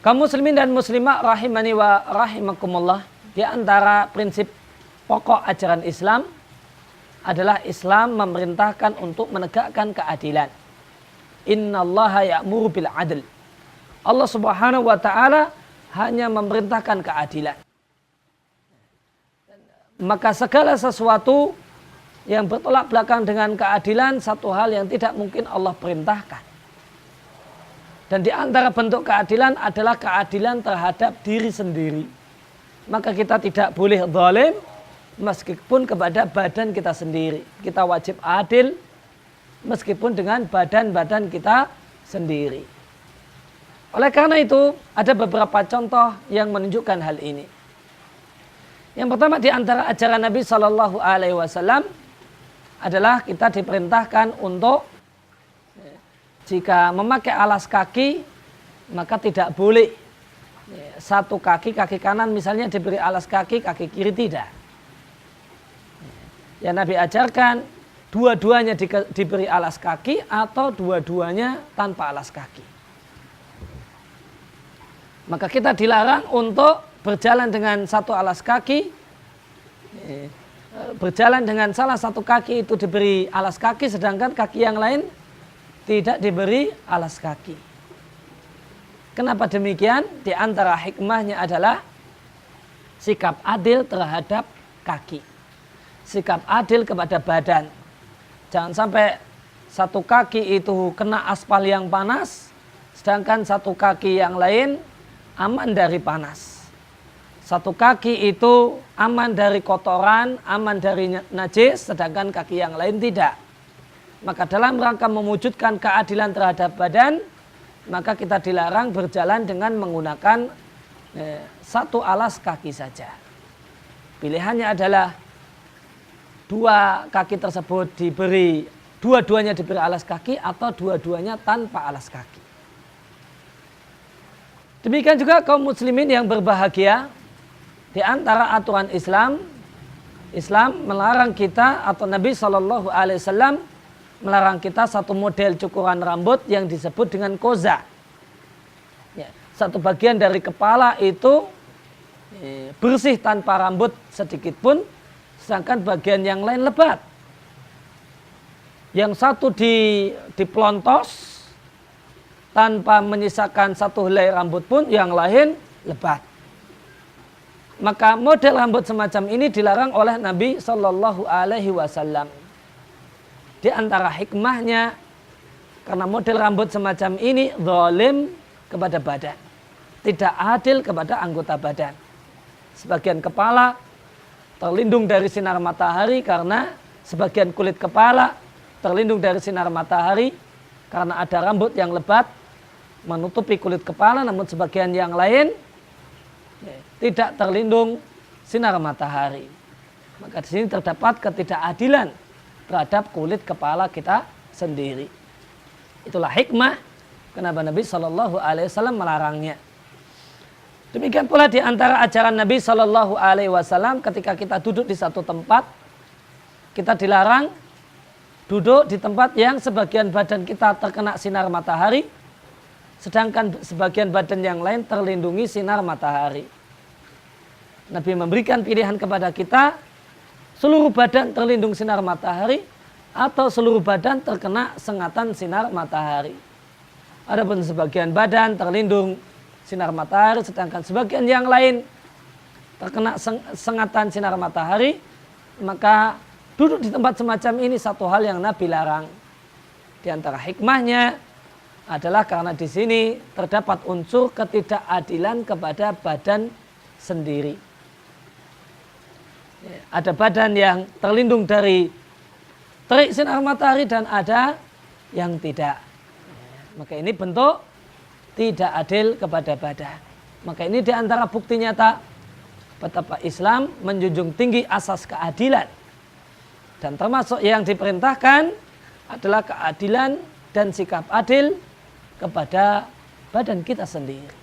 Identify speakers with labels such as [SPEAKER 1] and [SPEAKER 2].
[SPEAKER 1] Kaum muslimin dan muslimah rahimani wa rahimakumullah, di antara prinsip pokok ajaran Islam adalah Islam memerintahkan untuk menegakkan keadilan. Innallaha ya'muru bil adl. Allah Subhanahu wa taala hanya memerintahkan keadilan. Maka segala sesuatu yang bertolak belakang dengan keadilan satu hal yang tidak mungkin Allah perintahkan. Dan di antara bentuk keadilan adalah keadilan terhadap diri sendiri. Maka kita tidak boleh zalim meskipun kepada badan kita sendiri. Kita wajib adil meskipun dengan badan-badan kita sendiri. Oleh karena itu ada beberapa contoh yang menunjukkan hal ini. Yang pertama di antara ajaran Nabi Shallallahu Alaihi Wasallam adalah kita diperintahkan untuk jika memakai alas kaki maka tidak boleh satu kaki kanan misalnya diberi alas kaki kiri tidak. Yang Nabi ajarkan dua-duanya diberi alas kaki atau dua-duanya tanpa alas kaki. Maka kita dilarang untuk berjalan dengan satu alas kaki, berjalan dengan salah satu kaki itu diberi alas kaki sedangkan kaki yang lain tidak diberi alas kaki. Kenapa demikian? Di antara hikmahnya adalah sikap adil terhadap kaki. Sikap adil kepada badan. Jangan sampai satu kaki itu kena aspal yang panas, sedangkan satu kaki yang lain aman dari panas. Satu kaki itu aman dari kotoran, aman dari najis, sedangkan kaki yang lain tidak. Maka dalam rangka mewujudkan keadilan terhadap badan, maka kita dilarang berjalan dengan menggunakan satu alas kaki saja. Pilihannya adalah dua kaki tersebut dua-duanya diberi alas kaki atau dua-duanya tanpa alas kaki. Demikian juga kaum muslimin yang berbahagia, di antara aturan Islam melarang kita atau Nabi Shallallahu Alaihi Wasallam melarang kita satu model cukuran rambut yang disebut dengan koza. Ya, satu bagian dari kepala itu bersih tanpa rambut sedikit pun, sedangkan bagian yang lain lebat. Yang satu dipelontos tanpa menyisakan satu helai rambut pun, yang lain lebat. Maka model rambut semacam ini dilarang oleh Nabi Shallallahu Alaihi Wasallam. Di antara hikmahnya, karena model rambut semacam ini zalim kepada badan, tidak adil kepada anggota badan. Sebagian kepala terlindung dari sinar matahari karena sebagian kulit kepala terlindung dari sinar matahari karena ada rambut yang lebat menutupi kulit kepala, namun sebagian yang lain tidak terlindung sinar matahari. Maka di sini terdapat ketidakadilan terhadap kulit kepala kita sendiri. Itulah hikmah kenapa Nabi Shallallahu Alaihi Wasallam melarangnya. Demikian pula di antara ajaran Nabi Shallallahu Alaihi Wasallam ketika kita duduk di satu tempat, kita dilarang duduk di tempat yang sebagian badan kita terkena sinar matahari, sedangkan sebagian badan yang lain terlindungi sinar matahari. Nabi memberikan pilihan kepada kita, seluruh badan terlindung sinar matahari atau seluruh badan terkena sengatan sinar matahari. Adapun sebagian badan terlindung sinar matahari sedangkan sebagian yang lain terkena sengatan sinar matahari, maka duduk di tempat semacam ini satu hal yang Nabi larang. Di antara hikmahnya adalah karena di sini terdapat unsur ketidakadilan kepada badan sendiri. Ada badan yang terlindung dari terik sinar matahari dan ada yang tidak. Maka ini bentuk tidak adil kepada badan. Maka ini diantara bukti nyata betapa Islam menjunjung tinggi asas keadilan. Dan termasuk yang diperintahkan adalah keadilan dan sikap adil kepada badan kita sendiri.